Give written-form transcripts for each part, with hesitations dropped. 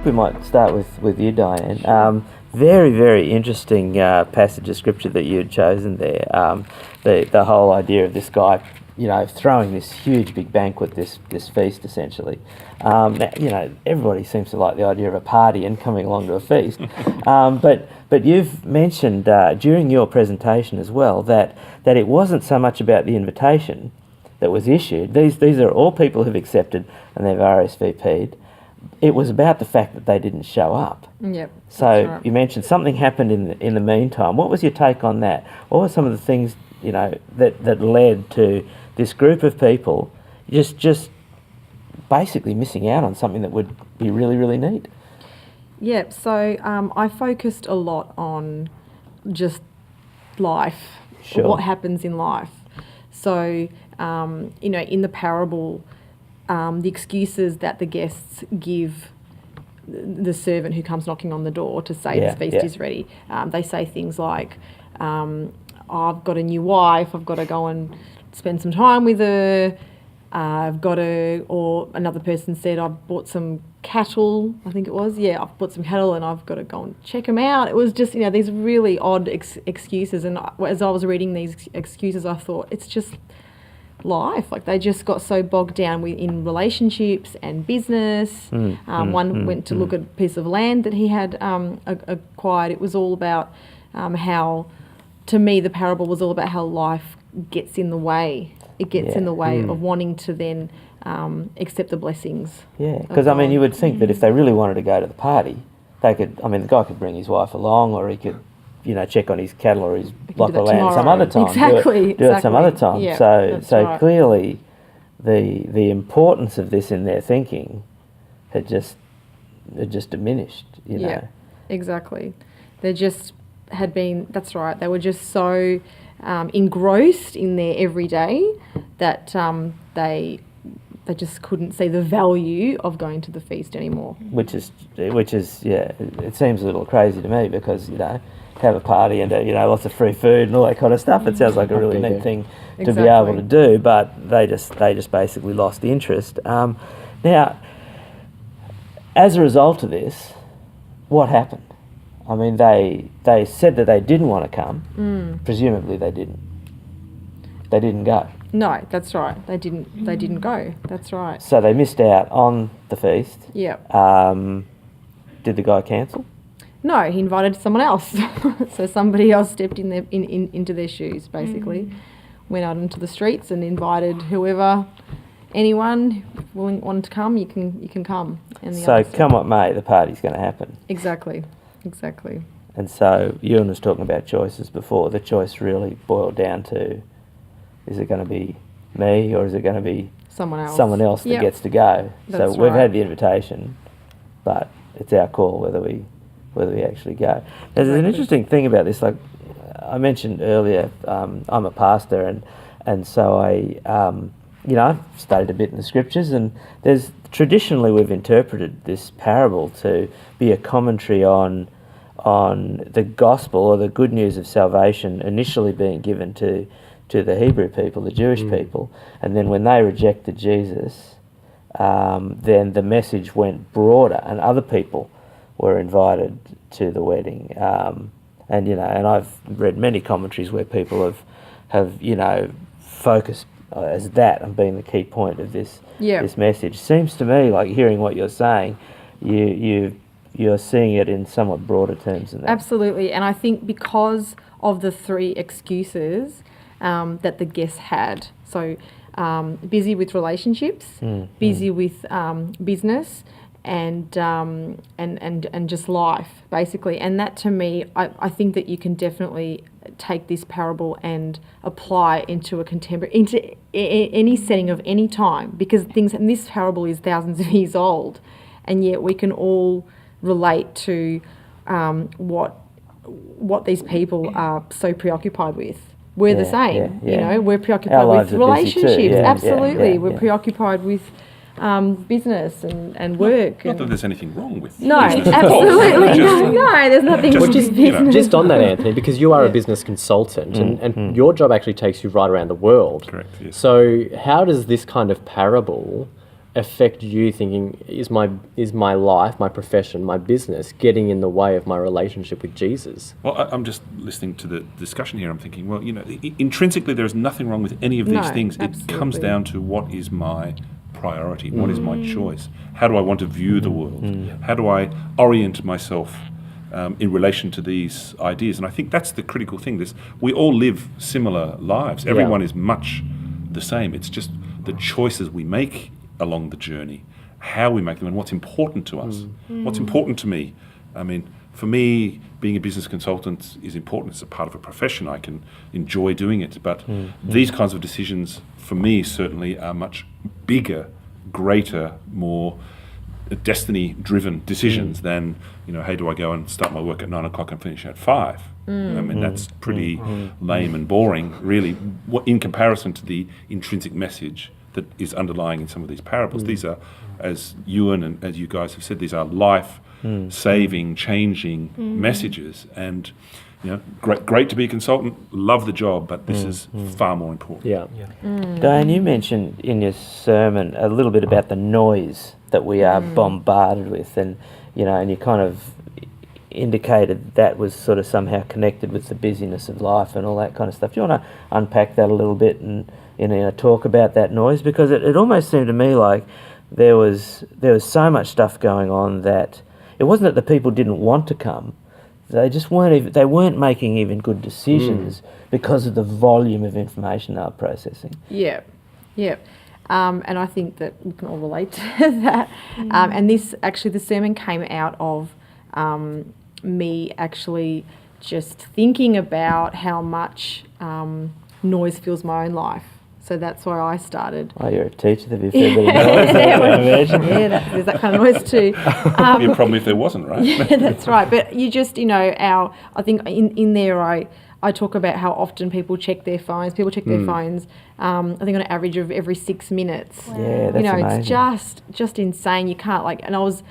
we might start with you, Diane. Very, very interesting passage of scripture that you had chosen there. The whole idea of this guy, throwing this huge big banquet, this feast essentially. Now, everybody seems to like the idea of a party and coming along to a feast. But you've mentioned during your presentation as well that it wasn't so much about the invitation that was issued. These are all people who've accepted and they've RSVP'd. It was about the fact that they didn't show up. Yep. So right. You mentioned something happened in the meantime. What was your take on that? What were some of the things that led to this group of people just basically missing out on something that would be really, really neat? Yeah. So I focused a lot on just life, Sure. what happens in life. So in the parable, the excuses that the guests give the servant who comes knocking on the door to say this feast is ready. They say things like, I've got a new wife, I've got to go and spend some time with her, or another person said, I've bought some cattle, I think it was, I've bought some cattle and I've got to go and check them out. It was just, these really odd excuses, and as I was reading these excuses, I thought, it's just life. Like, they just got so bogged down in relationships and business. One went to look at a piece of land that he had acquired. It was all about how, to me, the parable was all about how life gets in the way. It gets in the way of wanting to then accept the blessings. Yeah, because you would think that if they really wanted to go to the party, they could. The guy could bring his wife along, or he could, check on his cattle or his block of land tomorrow. some other time. Exactly. Do it some other time. Yeah, so right. Clearly, the importance of this in their thinking had just diminished. Yeah, exactly. They just had been. That's right. They were just so engrossed in their everyday that they just couldn't see the value of going to the feast anymore. Which is it seems a little crazy to me, because have a party and lots of free food and all that kind of stuff. It sounds like a really neat thing to be able to do, but they just basically lost the interest. Now, as a result of this, what happened? They said that they didn't want to come. Presumably they didn't. They didn't go. No, that's right. They didn't go. That's right. So they missed out on the feast. Yep. Did the guy cancel? No, he invited someone else. So somebody else stepped into their shoes, basically. Went out into the streets and invited anyone wanted to come, you can come. And so come what may, the party's going to happen. Exactly. And so Ewan was talking about choices before. The choice really boiled down to, is it going to be me or is it going to be someone else that gets to go? That's so we've right. had the invitation, but it's our call whether we actually go. There's an interesting thing about this. Like I mentioned earlier, I'm a pastor, and so I've studied a bit in the scriptures, and there's traditionally we've interpreted this parable to be a commentary on the gospel or the good news of salvation initially being given to the Hebrew people, the Jewish people, and then when they rejected Jesus, then the message went broader, and other people were invited to the wedding. And I've read many commentaries where people have focused as that and being the key point of this message. Seems to me, like hearing what you're saying, you're seeing it in somewhat broader terms than that. Absolutely, and I think because of the three excuses that the guests had, so busy with relationships, busy with business, and just life, basically. And that, to me, I think that you can definitely take this parable and apply into any setting of any time, because things, and this parable is thousands of years old, and yet we can all relate to what these people are so preoccupied with. We're the same, we're preoccupied with relationships. Absolutely, we're preoccupied with business and work. Not that there's anything wrong with no, business. absolutely no, there's nothing wrong with business. Just on that, Anthony, because you are a business consultant, and your job actually takes you right around the world. Correct, yes. So how does this kind of parable affect you thinking, is my life, my profession, my business getting in the way of my relationship with Jesus? Well, I'm just listening to the discussion here. I'm thinking, well, intrinsically there is nothing wrong with any of these No, things. It comes absolutely. down to what is my priority, what is my choice, how do I want to view the world, how do I orient myself in relation to these ideas. And I think that's the critical thing. We all live similar lives. Everyone is much the same. It's just the choices we make along the journey, how we make them, and what's important to us. What's important to me. I mean, for me, being a business consultant is important. It's a part of a profession. I can enjoy doing it. But these kinds of decisions, for me, certainly are much bigger, greater, more destiny-driven decisions than, hey, do I go and start my work at 9 o'clock and finish at 5? I mean, that's pretty lame and boring, really, in comparison to the intrinsic message that is underlying in some of these parables. These are, as Ewan and as you guys have said, these are life-saving, changing messages. And great to be a consultant, love the job, but this is far more important. Yeah. Diane, you mentioned in your sermon a little bit about the noise that we are bombarded with, and you kind of indicated that was sort of somehow connected with the busyness of life and all that kind of stuff. Do you want to unpack that a little bit and talk about that noise? Because it almost seemed to me like there was so much stuff going on that it wasn't that the people didn't want to come. They just weren't making even good decisions because of the volume of information they were processing. Yeah. And I think that we can all relate to that. And the sermon came out of me actually just thinking about how much noise fills my own life. So that's where I started. Oh, you're a teacher, there'd be a fair bit of noise, I can imagine. Yeah, there's that kind of noise too. It'd be a problem if there wasn't, right? Yeah, that's right. But you just, I think in there I talk about how often people check their phones. People check their phones, I think on an average of every 6 minutes. Wow. Yeah, that's amazing. It's just insane. You can't and I was,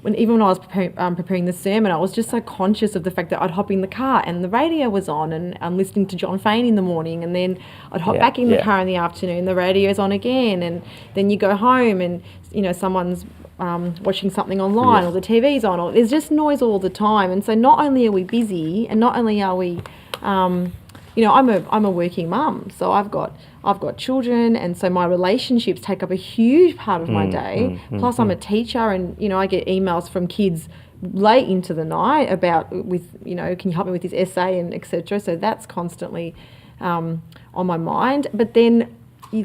even when I was preparing the sermon, I was just so conscious of the fact that I'd hop in the car and the radio was on and I'm listening to John Fane in the morning, and then I'd hop back in the car in the afternoon, the radio's on again, and then you go home and, someone's watching something online or the TV's on, or there's just noise all the time. And so not only are we busy and not only are we, I'm a working mum, so I've got children, and so my relationships take up a huge part of my day. Plus, I'm a teacher, and I get emails from kids late into the night about can you help me with this essay and etc. So that's constantly on my mind. But then you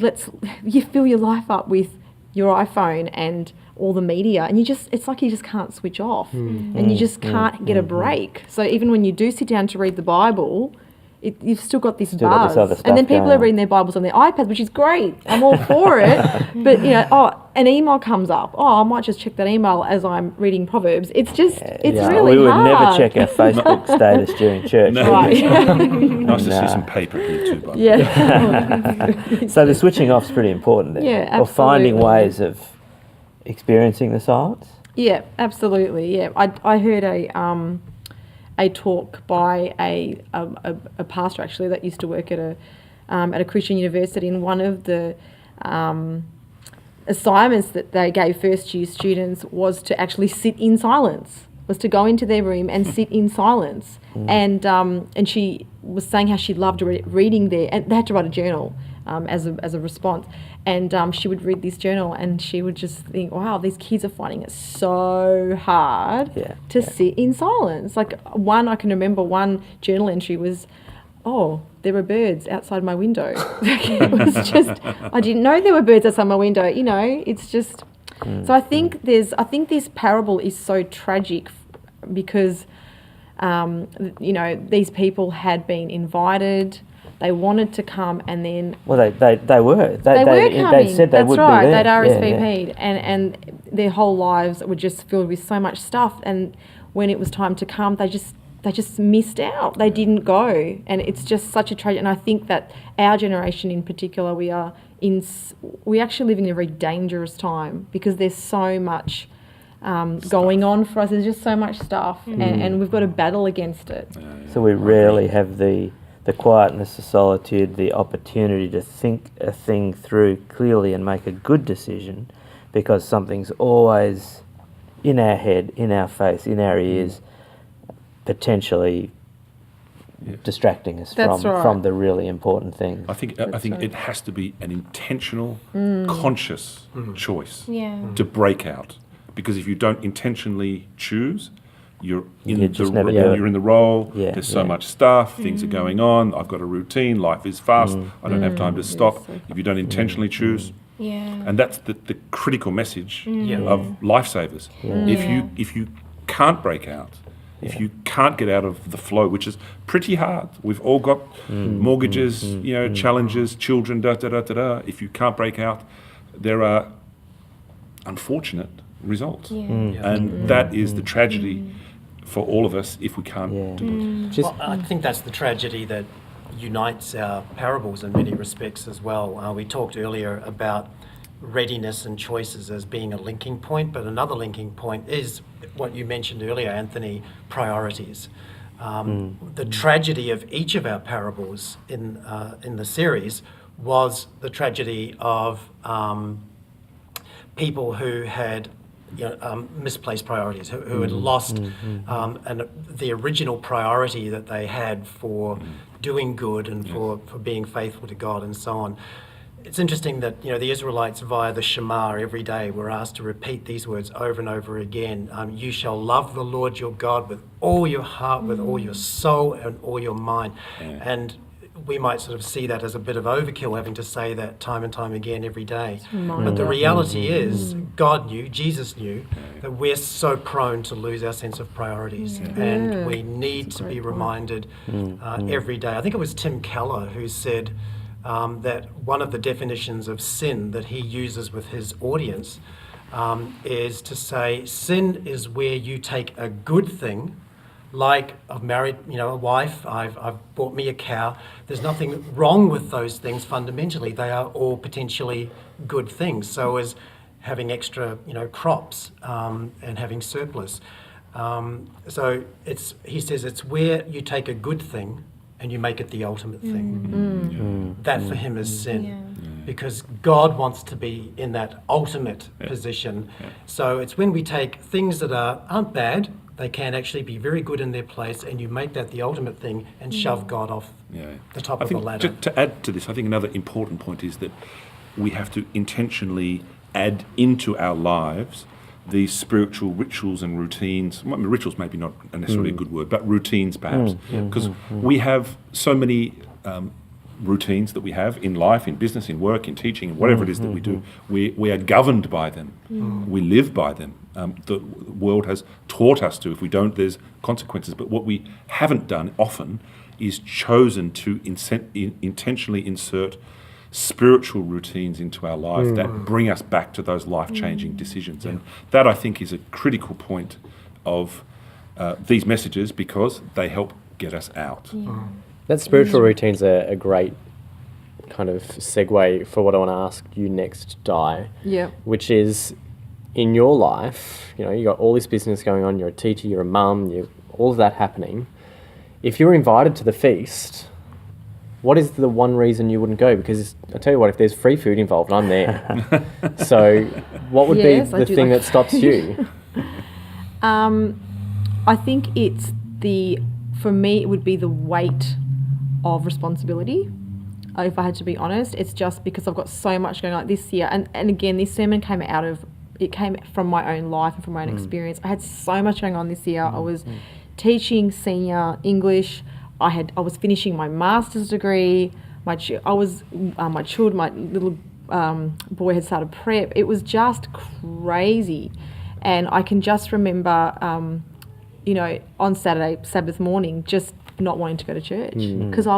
fill your life up with your iPhone and all the media, and it's like you just can't switch off, and you just can't get a break. So even when you do sit down to read the Bible, you've still got this buzz, and then people are reading their Bibles on their iPads, which is great. I'm all for it. But an email comes up. Oh, I might just check that email as I'm reading Proverbs. It's just really hard. We would never check our Facebook status during church. No. Right. Nice to see some paper here too, by the way. Yeah. So the switching off's pretty important then. Yeah, or finding absolutely. ways of experiencing the silence. Yeah, absolutely. Yeah, I heard a talk by a pastor actually that used to work at a Christian university, and one of the assignments that they gave first year students was to actually sit in silence, was to go into their room and sit in silence. And she was saying how she loved reading there, and they had to write a journal as a response. And she would read this journal and she would just think, wow, these kids are finding it so hard to sit in silence. Like I can remember one journal entry was, oh, there were birds outside my window. It was just, I didn't know there were birds outside my window. It's just, so I think this parable is so tragic because, these people had been invited. They wanted to come, and then they were. They were coming. They said they would right. be there. They'd RSVP'd, and their whole lives were just filled with so much stuff. And when it was time to come, they just missed out. They didn't go, and it's just such a tragedy. And I think that our generation in particular, we actually live in a very dangerous time because there's so much going on for us. There's just so much stuff, and we've got to battle against it. So we rarely have the quietness, the solitude, the opportunity to think a thing through clearly and make a good decision because something's always in our head, in our face, in our ears, potentially distracting us That's from the really important things. I think right. it has to be an intentional, conscious choice Yeah. to break out. Because if you don't intentionally choose, you're in You the just never do it. you're in the role. Yeah, There's so yeah. much stuff. Things are going on. I've got a routine. Life is fast. I don't have time to stop. so If you don't intentionally choose, Yeah. and that's the critical message Yeah. of Lifesavers. If you can't break out, if you can't get out of the flow, which is pretty hard. We've all got mortgages, challenges, children, da da da da da. If you can't break out, there are unfortunate results, Yeah. and that is the tragedy for all of us if we can't do it. Just Well, I think that's the tragedy that unites our parables in many respects as well. We talked earlier about readiness and choices as being a linking point, but another linking point is what you mentioned earlier, Anthony, priorities. The tragedy of each of our parables in the series was the tragedy of people who had misplaced priorities, who had lost and the original priority that they had for doing good and for being faithful to God and so on. It's interesting that the Israelites via the Shema every day were asked to repeat these words over and over again. You shall love the Lord your God with all your heart, with all your soul and all your mind. And we might sort of see that as a bit of overkill, having to say that time and time again every day. But the reality is, God knew, Jesus knew, that we're so prone to lose our sense of priorities. And we need to be reminded every day. I think it was Tim Keller who said that one of the definitions of sin that he uses with his audience is to say, sin is where you take a good thing, like I've married, a wife, I've bought me a cow. There's nothing wrong with those things fundamentally. They are all potentially good things. So as having extra, crops and having surplus. So he says it's where you take a good thing and you make it the ultimate thing. That for him is sin. Because God wants to be in that ultimate position. So it's when we take things that aren't bad, they can actually be very good in their place, and you make that the ultimate thing and shove God off the top I of the think ladder. to add to this, I think another important point is that we have to intentionally add into our lives these spiritual rituals and routines. Well, rituals maybe not necessarily a good word, but routines perhaps, because we have so many routines that we have in life, in business, in work, in teaching, and whatever it is that we do. We are governed by them. We live by them. The world has taught us to. If we don't, there's consequences. But what we haven't done often is chosen to intentionally insert spiritual routines into our life that bring us back to those life-changing decisions. And that, I think, is a critical point of these messages, because they help get us out. that spiritual routine's a great kind of segue for what I want to ask you next, Di. Yeah. Which is, in your life, you got all this business going on. You're a teacher. You're a mum. All of that happening. If you're invited to the feast, what is the one reason you wouldn't go? Because I tell you what, if there's free food involved, I'm there. So what would Yes, I be the do thing like that stops you? I think for me, it would be the weight of responsibility. If I had to be honest, it's just because I've got so much going on this year. And again, this sermon came from my own life and from my own experience. I had so much going on this year. I was teaching senior English. I was finishing my master's degree. My little boy had started prep. It was just crazy. And I can just remember, on Saturday, Sabbath morning, just not wanting to go to church because I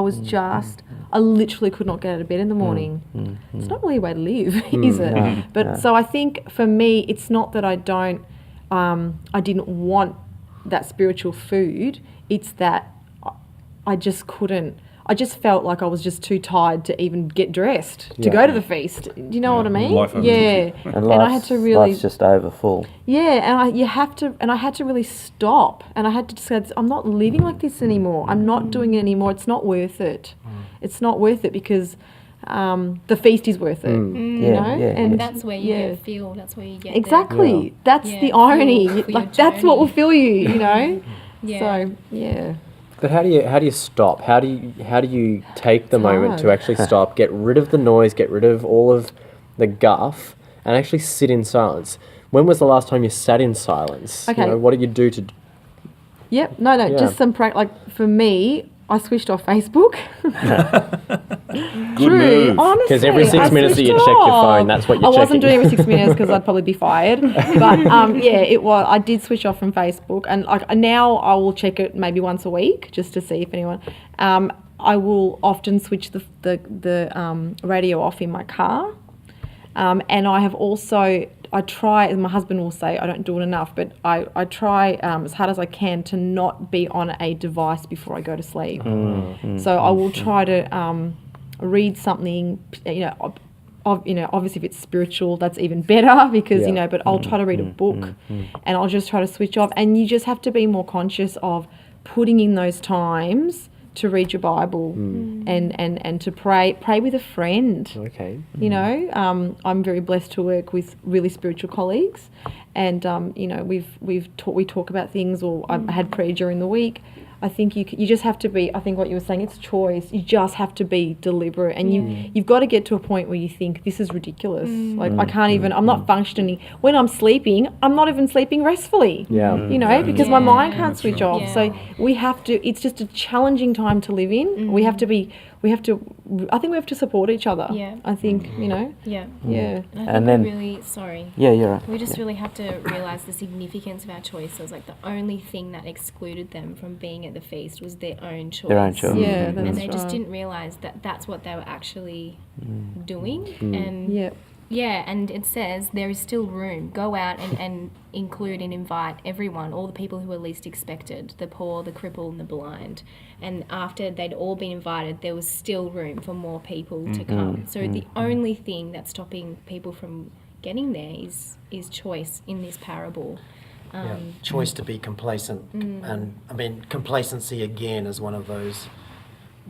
literally could not get out of bed in the morning. It's not really a way to live, is it? No, But so I think for me, it's not that I didn't want that spiritual food. It's that I just couldn't. I just felt like I was just too tired to even get dressed to go to the feast. Do you know what I mean? Life overtook you. And I had to really, life's just over full. and I had to really stop, and I had to say, I'm not living like this anymore. I'm not doing it anymore. It's not worth it. It's not worth it because the feast is worth it. Yeah, You know, yeah, and That's where you yeah. get fuel. That's where you get Exactly. Yeah. That's Yeah, the irony. fuel for your Like that's what will journey. fill you. You know. Yeah. So yeah. But how do you stop? How do you take the It's moment to hard. actually stop, get rid of the noise, get rid of all of the guff, and actually sit in silence? When was the last time you sat in silence? Okay. You know, what did you do to? Yep. No. Yeah. Just some like for me, I switched off Facebook. Good True, move. honestly. 'Cause every 6 I minutes that you switched check your off. phone, that's what you're I wasn't checking. doing every 6 minutes because I'd probably be fired. But yeah, it was. I did switch off from Facebook, and like now I will check it maybe once a week just to see if anyone. I will often switch the radio off in my car, and I have also. I try, and my husband will say I don't do it enough, but I try as hard as I can to not be on a device before I go to sleep. So I will try to read something, obviously if it's spiritual, that's even better because, Yeah. but I'll try to read a book and I'll just try to switch off. And you just have to be more conscious of putting in those times to read your Bible and to pray with a friend. Okay. You know, I'm very blessed to work with really spiritual colleagues, and we talk about things, or I had prayer during the week. I think you just have to be. I think what you were saying, it's choice. You just have to be deliberate, and you've got to get to a point where you think this is ridiculous. Like I can't even. I'm not functioning when I'm sleeping. I'm not even sleeping restfully. Yeah. You know, because my mind can't switch off. Yeah. So we have to. It's just a challenging time to live in. We have to be. I think we have to support each other. Yeah. I think Yeah. Yeah. And I think And then- we really, sorry. Yeah, you're right. We just really have to realise the significance of our choices. Like the only thing that excluded them from being at the feast was their own choice. Their own choice. Yeah, Mm. that's And they just right. didn't realise that that's what they were actually doing. And Yeah. yeah, and it says there is still room. Go out and include and invite everyone, all the people who were least expected, the poor, the crippled, and the blind. And after they'd all been invited, there was still room for more people to come. So the only thing that's stopping people from getting there is choice in this parable. Choice to be complacent. And I mean, complacency again is one of those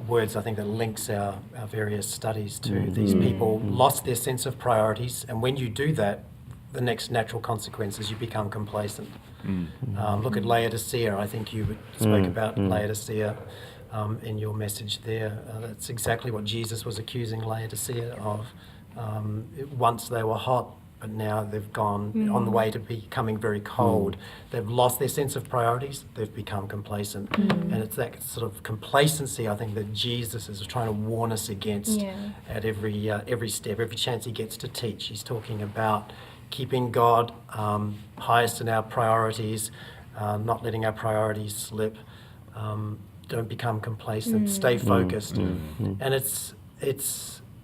words I think that links our various studies to these people lost their sense of priorities, and when you do that, the next natural consequence is you become complacent. Look at Laodicea. I think you spoke about Laodicea in your message there. That's exactly what Jesus was accusing Laodicea of. Once they were hot, but now they've gone on the way to becoming very cold. They've lost their sense of priorities. They've become complacent. And it's that sort of complacency, I think, that Jesus is trying to warn us against at every step, every chance he gets to teach. He's talking about keeping God highest in our priorities, not letting our priorities slip. Don't become complacent. Stay focused. And it's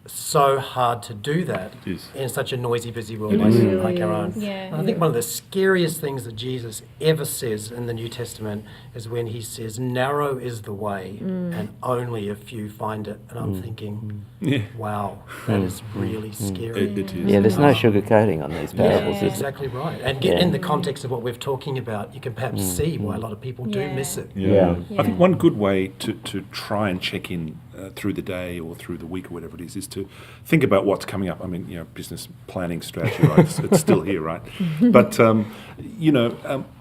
so hard to do that It is. in such a noisy, busy world It like, is. like our own. Yeah. And I think one of the scariest things that Jesus ever says in the New Testament is when he says, narrow is the way and only a few find it. And I'm thinking, Yeah. wow, that is really scary. It is. Yeah, there's no sugarcoating on these parables, is there? Exactly right. And in the context of what we're talking about, you can perhaps see why a lot of people do miss it. Yeah. Yeah. I think one good way to try and check in through the day or through the week or whatever it is to think about what's coming up. I mean, business planning strategy, right? It's still here, right? But,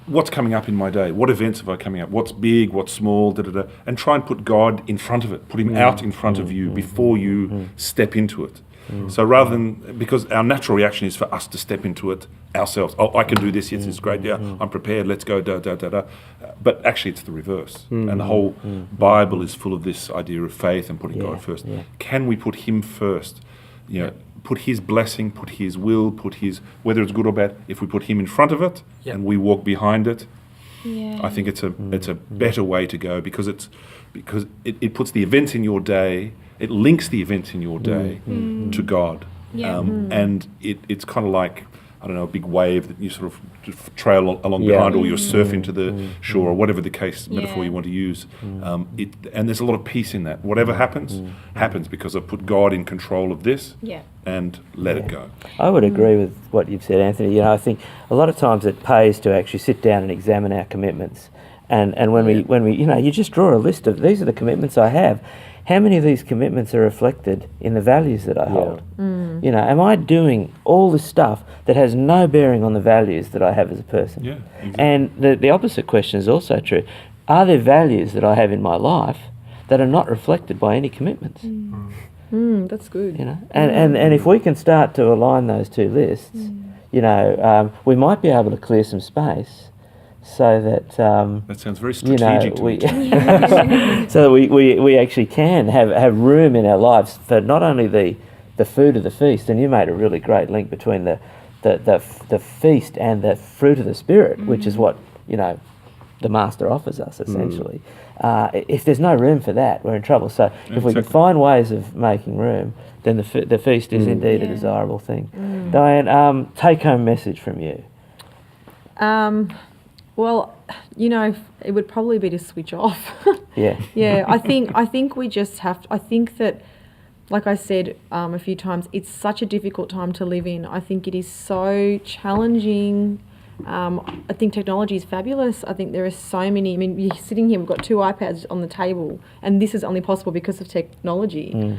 what's coming up in my day? What events have I coming up? What's big? What's small? And try and put God in front of it. Put him out in front of you before you step into it. So rather than, because our natural reaction is for us to step into it ourselves. Oh, I can do this, yes, it's great, yeah, I'm prepared, let's go, da. But actually it's the reverse. And the whole Bible is full of this idea of faith and putting God first. Can we put him first? Put his blessing, put his will, whether it's good or bad, if we put him in front of it and we walk behind it, I think it's a better way to go because it puts the events in your day, it links the events in your day to God. Yeah. And it's kind of like, I don't know, a big wave that you sort of trail along behind, or you're surfing to the shore, or whatever the case, metaphor you want to use. And there's a lot of peace in that. Whatever happens, happens because I've put God in control of this and let it go. I would agree with what you've said, Anthony. I think a lot of times it pays to actually sit down and examine our commitments. And when we you just draw a list of, these are the commitments I have. how many of these commitments are reflected in the values that I Yeah. hold? You know, am I doing all this stuff that has no bearing on the values that I have as a person? Yeah, exactly. And the opposite question is also true. Are there values that I have in my life that are not reflected by any commitments? That's good. You know, and if we can start to align those two lists, you know, we might be able to clear some space so that That sounds very you know strategic to we me. so that we actually can have room in our lives for not only the food of the feast, and you made a really great link between the feast and the fruit of the spirit, which is what, you know, the master offers us essentially. If there's no room for that, we're in trouble. So if we can Exactly. find ways of making room, then the feast is indeed a Yeah. desirable thing. Diane, take home message from you. Well, you know, it would probably be to switch off. Yeah. Yeah, I think we just have. I think that, like I said a few times, it's such a difficult time to live in. I think it is so challenging. I think technology is fabulous. I think there are so many. I mean, you're sitting here. We've got 2 iPads on the table, and this is only possible because of technology.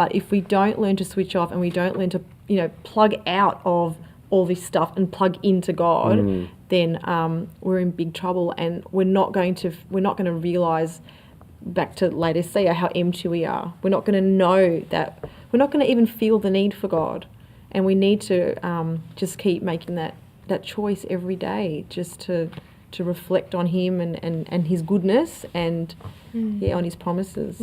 But if we don't learn to switch off and we don't learn to, you know, plug out of all this stuff and plug into God, then we're in big trouble, and we're not going to realise, back to Laodicea, how empty we are. We're not going to know that. We're not going to even feel the need for God, and we need to just keep making that choice every day, just to reflect on Him and His goodness and on His promises.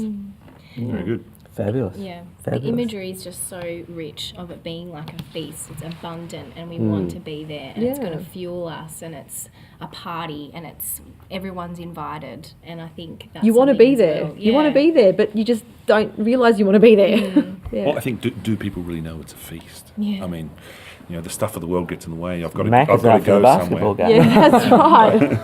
Very good. Fabulous. Yeah, Fabulous. the imagery is just so rich of it being like a feast. It's abundant, and we want to be there, and it's going to Yeah. fuel us, and it's a party, and it's everyone's invited. And I think that's You want to something be as there. well. You want to Yeah. be there, but you just don't realise you want to be there. Yeah. Well, I think do people really know it's a feast? Yeah. I mean, you know, the stuff of the world gets in the way. I've got to Mac is go after the basketball somewhere. game. Yeah, that's right.